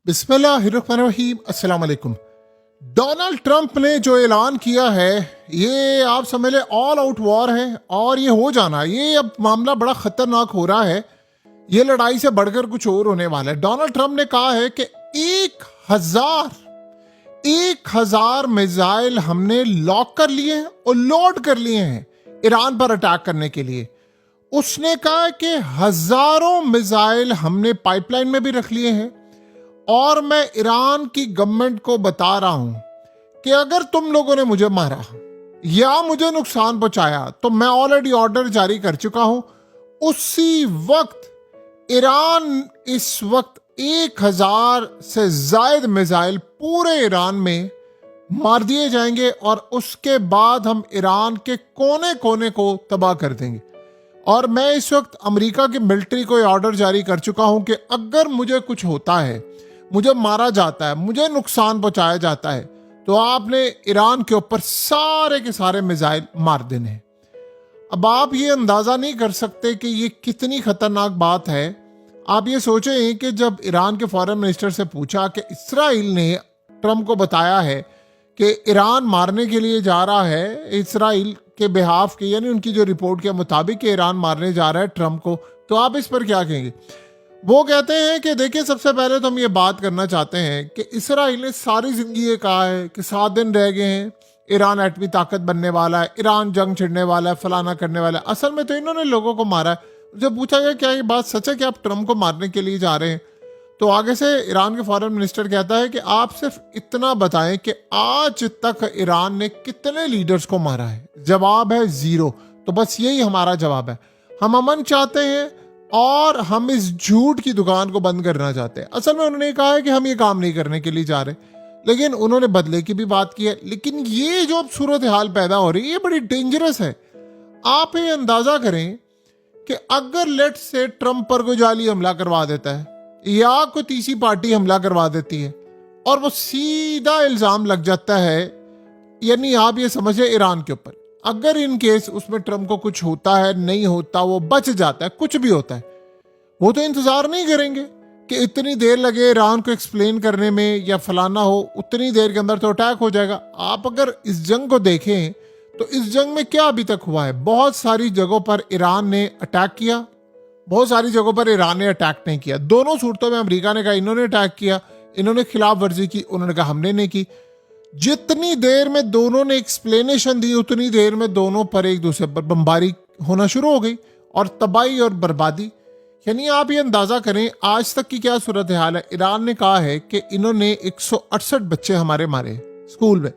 बिस्मिल्लाहिर्रहमानिर्रहीम। अस्सलाम वालेकुम। डोनाल्ड ट्रंप ने जो ऐलान किया है ये आप समझ लें ऑल आउट वॉर है और ये हो जाना, ये अब मामला बड़ा खतरनाक हो रहा है। ये लड़ाई से बढ़कर कुछ और होने वाला है। डोनाल्ड ट्रंप ने कहा है कि 1000 मिसाइल हमने लॉक कर लिए हैं और लोड कर लिए हैं ईरान पर अटैक करने के लिए। उसने कहा कि हजारों मिसाइल हमने पाइपलाइन में भी रख लिए हैं और मैं ईरान की गवर्नमेंट को बता रहा हूं कि अगर तुम लोगों ने मुझे मारा या मुझे नुकसान पहुंचाया तो मैं ऑलरेडी ऑर्डर जारी कर चुका हूं। उसी वक्त ईरान इस वक्त 1000 से ज्यादा मिसाइल पूरे ईरान में मार दिए जाएंगे और उसके बाद हम ईरान के कोने कोने को तबाह कर देंगे। और मैं इस वक्त अमेरिका की मिलिट्री को ऑर्डर जारी कर चुका हूं कि अगर मुझे कुछ होता है, मुझे मारा जाता है, मुझे नुकसान पहुंचाया जाता है, तो आपने ईरान के ऊपर सारे के सारे मिसाइल मार देने हैं। अब आप ये अंदाजा नहीं कर सकते कि ये कितनी खतरनाक बात है। आप ये सोचें कि जब ईरान के फॉरेन मिनिस्टर से पूछा कि इसराइल ने ट्रंप को बताया है कि ईरान मारने के लिए जा रहा है, इसराइल के बिहाफ के, यानी उनकी जो रिपोर्ट के मुताबिक ईरान मारने जा रहा है ट्रंप को, तो आप इस पर क्या कहेंगे? वो कहते हैं कि देखिए, सबसे पहले तो हम ये बात करना चाहते हैं कि इसराइल ने सारी जिंदगी ये कहा है कि 7 दिन रह गए हैं, ईरान एटमी ताकत बनने वाला है, ईरान जंग छिड़ने वाला है, फलाना करने वाला है। असल में तो इन्होंने लोगों को मारा है। जब पूछा गया क्या ये बात सच है कि आप ट्रंप को मारने के लिए जा रहे हैं, तो आगे से ईरान के फॉरेन मिनिस्टर कहता है कि आप सिर्फ इतना बताएं कि आज तक ईरान ने कितने लीडर्स को मारा है। जवाब है 0। तो बस यही हमारा जवाब है। हम अमन चाहते हैं और हम इस झूठ की दुकान को बंद करना चाहते हैं। असल में उन्होंने कहा है कि हम ये काम नहीं करने के लिए जा रहे, लेकिन उन्होंने बदले की भी बात की है। लेकिन ये जो अब सूरत हाल पैदा हो रही है, ये बड़ी डेंजरस है। आप ये अंदाजा करें कि अगर लेट से ट्रंप पर कोई जाली हमला करवा देता है या कोई तीसरी पार्टी हमला करवा देती है और वो सीधा इल्जाम लग जाता है, यानी आप ये समझे ईरान के ऊपर, अगर इन केस उसमें ट्रंप को कुछ होता है, नहीं होता, वो बच जाता है, कुछ भी होता है, वो तो इंतजार नहीं करेंगे कि इतनी देर लगे ईरान को एक्सप्लेन करने में या फलाना हो, उतनी देर के अंदर तो अटैक हो जाएगा। आप अगर इस जंग को देखें तो इस जंग में क्या अभी तक हुआ है? बहुत सारी जगहों पर ईरान ने अटैक किया, बहुत सारी जगहों पर ईरान ने अटैक नहीं किया। दोनों सूरतों में अमेरिका ने कहा इन्होंने अटैक किया, इन्होंने खिलाफ वर्जी की, उन्होंने कहा हमने नहीं की। जितनी देर में दोनों ने एक्सप्लेनेशन दी, उतनी देर में दोनों पर एक दूसरे पर बमबारी होना शुरू हो गई और तबाही और बर्बादी। यानी आप ये अंदाजा करें आज तक की क्या सूरत हाल है। ईरान ने कहा है कि इन्होंने 168 बच्चे हमारे मारे स्कूल में।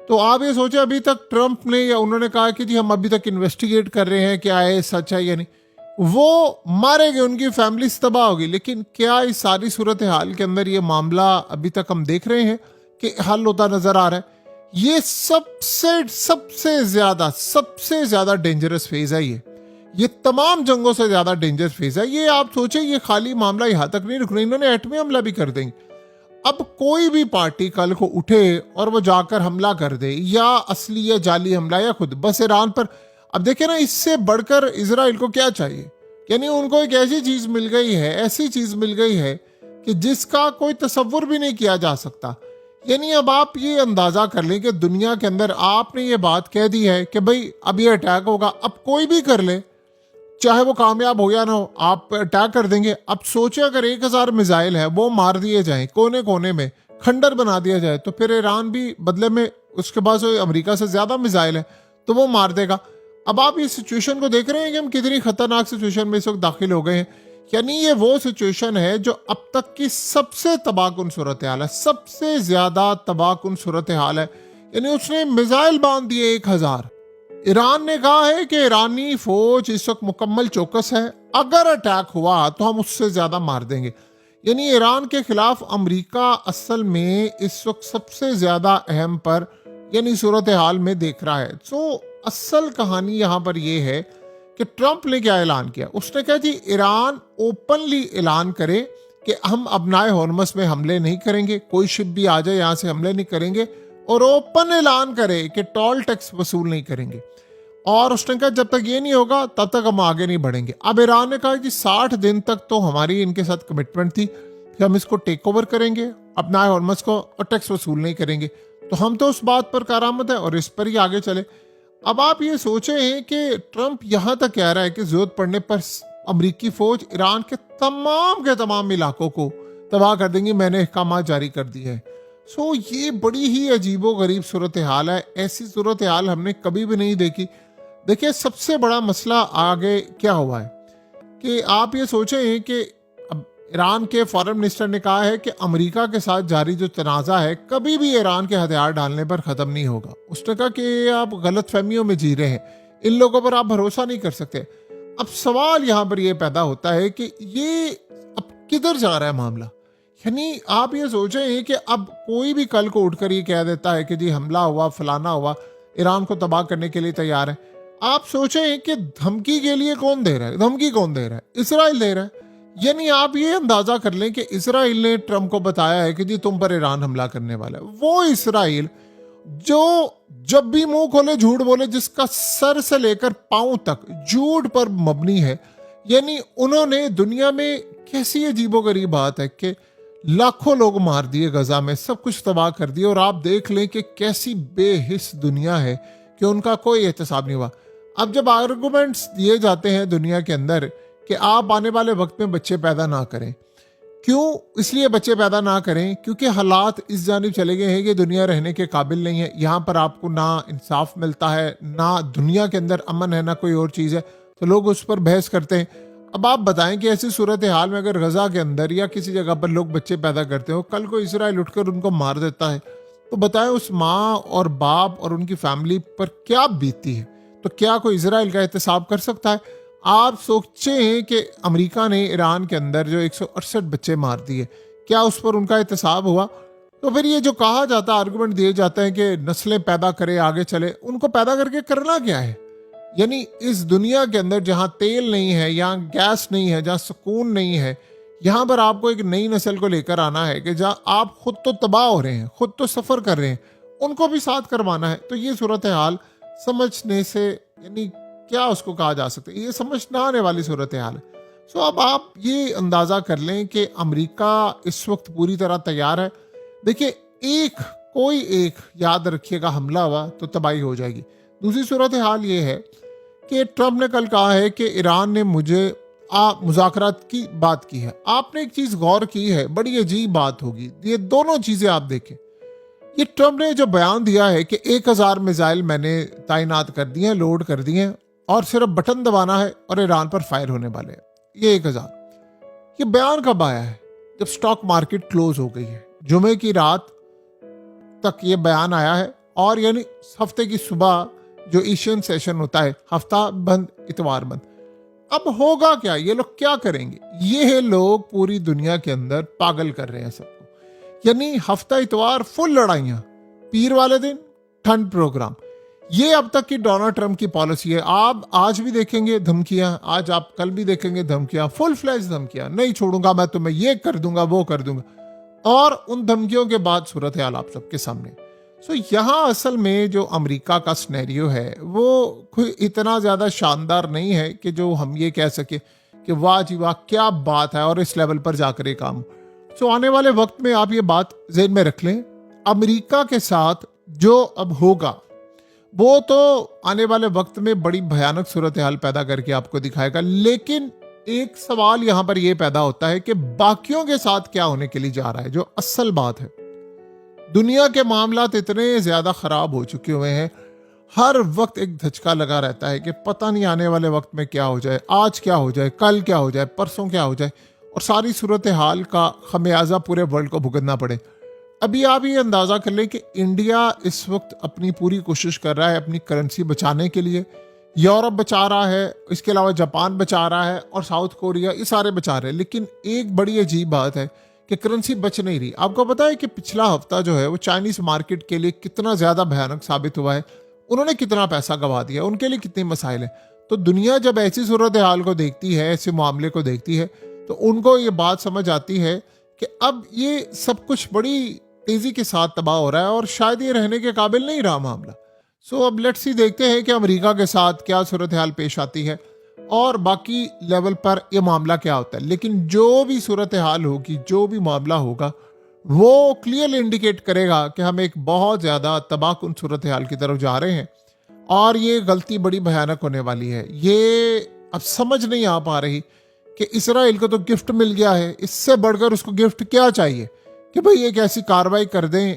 तो आप ये सोचे, अभी तक ट्रंप ने या उन्होंने कहा कि जी हम अभी तक इन्वेस्टिगेट कर रहे हैं क्या है, सच है या नहीं। वो मारे गए, उनकी फैमिली तबाह होगी। लेकिन क्या इस सारी सूरत हाल के अंदर ये मामला अभी तक हम देख रहे हैं कि हल होता नजर आ रहा है? ये सबसे ज्यादा डेंजरस फेज है। ये तमाम जंगों से ज्यादा डेंजरस फेज है। ये आप सोचे, ये खाली मामला यहां तक नहीं रुकना, इन्होंने एटमी हमला भी कर देंगे। अब कोई भी पार्टी कल को उठे और वो जाकर हमला कर दे, या असली या जाली हमला, या खुद बस ईरान पर। अब देखे ना, इससे बढ़कर इजराइल को क्या चाहिए? यानी उनको एक ऐसी चीज मिल गई है कि जिसका कोई तसव्वुर भी नहीं किया जा सकता। यानी अब आप ये अंदाजा कर लें कि दुनिया के अंदर आपने ये बात कह दी है कि भाई अब ये अटैक होगा, अब कोई भी कर ले, चाहे वो कामयाब हो या ना हो, आप अटैक कर देंगे। अब सोचे अगर 1000 मिसाइल है वो मार दिए जाएं, कोने कोने में खंडर बना दिया जाए, तो फिर ईरान भी बदले में, उसके पास अमेरिका से ज्यादा मिसाइल है तो वो मार देगा। अब आप इस सिचुएशन को देख रहे हैं कि हम कितनी खतरनाक सिचुएशन में इस वक्त दाखिल हो गए हैं। यानी ये वो सिचुएशन है जो अब तक की सबसे तबाहकुन सूरत हाल है, सबसे ज्यादा तबाहकुन सूरत हाल है। यानी उसने मिसाइल बांध दिए 1000। ईरान ने कहा है कि ईरानी फौज इस वक्त मुकम्मल चौकस है, अगर अटैक हुआ तो हम उससे ज्यादा मार देंगे। यानी ईरान के खिलाफ अमेरिका असल में इस वक्त सबसे ज्यादा अहम पर यानी सूरत हाल में देख रहा है। तो असल कहानी यहाँ पर यह है कि ट्रंप ने क्या ऐलान किया। उसने कहा जी ईरान ओपनली ऐलान करे कि हम अपनाए हॉर्मस में हमले नहीं करेंगे, कोई शिप भी आ जाए यहाँ से हमले नहीं करेंगे, और ओपन ऐलान करे कि टोल टैक्स वसूल नहीं करेंगे। और उसने कहा जब तक ये नहीं होगा तब तक हम आगे नहीं बढ़ेंगे। अब ईरान ने कहा कि 60 दिन तक तो हमारी इनके साथ कमिटमेंट थी कि हम इसको टेक ओवर करेंगे, अपना हॉर्मस को, और टैक्स वसूल नहीं करेंगे। तो हम तो उस बात पर कारामद है और इस पर ही आगे चले। अब आप ये सोचें कि ट्रंप यहां तक कह रहा है कि जरूरत पड़ने पर अमेरिकी फौज ईरान के तमाम इलाकों को तबाह कर देंगी, मैंने अहकाम जारी कर दिए हैं। सो ये बड़ी ही अजीबो गरीब सूरत हाल है। ऐसी सूरत हाल हमने कभी भी नहीं देखी। देखिए, सबसे बड़ा मसला आगे क्या हुआ है कि आप ये सोचें कि अब ईरान के फॉरेन मिनिस्टर ने कहा है कि अमेरिका के साथ जारी जो तनाज़ा है कभी भी ईरान के हथियार डालने पर ख़त्म नहीं होगा। उसने कहा कि आप गलत फहमियों में जी रहे हैं, इन लोगों पर आप भरोसा नहीं कर सकते। अब सवाल यहाँ पर यह पैदा होता है कि ये अब किधर जा रहा है मामला। यानी आप ये सोचें कि अब कोई भी कल को उठकर ये कह देता है कि जी हमला हुआ, फलाना हुआ, ईरान को तबाह करने के लिए तैयार है। आप सोचें कि धमकी के लिए कौन दे रहा है? धमकी कौन दे रहा है? इजराइल दे रहा है। यानी आप ये अंदाजा कर लें कि इजराइल ने ट्रंप को बताया है कि जी तुम पर ईरान हमला करने वाला है। वो इजराइल जो जब भी मुंह खोले झूठ बोले, जिसका सर से लेकर पांव तक झूठ पर मबनी है। यानी उन्होंने दुनिया में, कैसी अजीबोगरीब बात है कि लाखों लोग मार दिए गजा में, सब कुछ तबाह कर दिया, और आप देख लें कि कैसी बेहिस दुनिया है कि उनका कोई एहतसाब नहीं हुआ। अब जब आर्गुमेंट्स दिए जाते हैं दुनिया के अंदर कि आप आने वाले वक्त में बच्चे पैदा ना करें, क्यों? इसलिए बच्चे पैदा ना करें क्योंकि हालात इस जानिब चले गए हैं कि दुनिया रहने के काबिल नहीं है। यहाँ पर आपको ना इंसाफ मिलता है, ना दुनिया के अंदर अमन है, ना कोई और चीज़ है, तो लोग उस पर बहस करते हैं। अब आप बताएं कि ऐसी सूरत हाल में अगर गजा के अंदर या किसी जगह पर लोग बच्चे पैदा करते हो, कल को इजराइल उठकर उनको मार देता है, तो बताएं उस माँ और बाप और उनकी फैमिली पर क्या बीतती है। तो क्या कोई इजराइल का एहतसाब कर सकता है? आप सोचें कि अमेरिका ने ईरान के अंदर जो 168 बच्चे मार दिए, क्या उस पर उनका एहतसाब हुआ? तो फिर ये जो कहा जाता है, आर्गुमेंट दिए जाते हैं कि नस्लें पैदा करे, आगे चले, उनको पैदा करके करना क्या है? यानी इस दुनिया के अंदर जहां तेल नहीं है, यहाँ गैस नहीं है, जहां सुकून नहीं है, यहाँ पर आपको एक नई नस्ल को लेकर आना है कि जहाँ आप खुद तो तबाह हो रहे हैं, खुद तो सफ़र कर रहे हैं, उनको भी साथ करवाना है। तो ये सूरत हाल समझने से, यानी क्या उसको कहा जा सकता है, ये समझ ना आने वाली सूरत हाल है। सो अब आप ये अंदाज़ा कर लें कि अमेरिका इस वक्त पूरी तरह तैयार है। देखिए, कोई एक याद रखिएगा हमला हुआ तो तबाही हो जाएगी। दूसरी सूरत हाल ये है कि ट्रंप ने कल कहा है कि ईरान ने मुझे मुज़ाकरात की बात की है। आपने एक चीज़ गौर की है, बड़ी अजीब बात होगी, ये दोनों चीज़ें आप देखें। ये ट्रंप ने जो बयान दिया है कि 1000 मिसाइल मैंने तैनात कर दिए हैं, लोड कर दिए हैं, और सिर्फ बटन दबाना है और ईरान पर फायर होने वाले हैं। ये 1000, ये बयान कब आया है? जब स्टॉक मार्केट क्लोज हो गई है। जुमे की रात तक ये बयान आया है, और यानी हफ्ते की सुबह जो एशियन सेशन होता है, हफ्ता बंद, इतवार बंद। अब होगा क्या? ये लोग क्या करेंगे? ये लोग पूरी दुनिया के अंदर पागल कर रहे हैं सबको। यानी हफ्ता इतवार फुल लड़ाइयां, पीर वाले दिन ठंड प्रोग्राम। ये अब तक की डोनाल्ड ट्रंप की पॉलिसी है। आप आज भी देखेंगे धमकियां, आज आप कल भी देखेंगे धमकियां, फुल फ्लैश धमकियां, नहीं छोड़ूंगा मैं तुम्हें, ये कर दूंगा, वो कर दूंगा, और उन धमकियों के बाद सूरत हाल आप सबके सामने। सो यहाँ असल में जो अमेरिका का सिनेरियो है वो कोई इतना ज़्यादा शानदार नहीं है कि जो हम ये कह सके कि वाह जी वाह क्या बात है, और इस लेवल पर जाकर ये काम। सो आने वाले वक्त में आप ये बात ज़हन में रख लें, अमेरिका के साथ जो अब होगा वो तो आने वाले वक्त में बड़ी भयानक सूरत हाल पैदा करके आपको दिखाएगा। लेकिन एक सवाल यहाँ पर यह पैदा होता है कि बाकियों के साथ क्या होने के लिए जा रहा है, जो असल बात है। दुनिया के मामलात इतने ज्यादा खराब हो चुके हुए हैं, हर वक्त एक धचका लगा रहता है कि पता नहीं आने वाले वक्त में क्या हो जाए, आज क्या हो जाए, कल क्या हो जाए, परसों क्या हो जाए, और सारी सूरत हाल का खमियाजा पूरे वर्ल्ड को भुगतना पड़े। अभी आप ये अंदाज़ा कर लें कि इंडिया इस वक्त अपनी पूरी कोशिश कर रहा है अपनी करेंसी बचाने के लिए। यूरोप बचा रहा है, इसके अलावा जापान बचा रहा है, और साउथ कोरिया, ये सारे बचा रहे हैं। लेकिन एक बड़ी अजीब बात है कि करेंसी बच नहीं रही। आपको पता है कि पिछला हफ्ता जो है वो चाइनीज मार्केट के लिए कितना ज़्यादा भयानक साबित हुआ है। उन्होंने कितना पैसा गंवा दिया, उनके लिए कितने मसाइल हैं। तो दुनिया जब ऐसी सूरत हाल को देखती है, ऐसे मामले को देखती है, तो उनको ये बात समझ आती है कि अब ये सब कुछ बड़ी तेजी के साथ तबाह हो रहा है और शायद ये रहने के काबिल नहीं रहा मामला। सो अब लेट्स सी देखते हैं कि अमेरिका के साथ क्या सूरत हाल पेश आती है। और बाकी लेवल पर ये मामला क्या होता है। लेकिन जो भी सूरत हाल होगी, जो भी मामला होगा, वो क्लियरली इंडिकेट करेगा कि हम एक बहुत ज़्यादा तबाहकुन सूरत हाल की तरफ जा रहे हैं और ये गलती बड़ी भयानक होने वाली है। ये अब समझ नहीं आ पा रही कि इसराइल को तो गिफ्ट मिल गया है, इससे बढ़कर उसको गिफ्ट क्या चाहिए कि भाई एक ऐसी कार्रवाई कर दें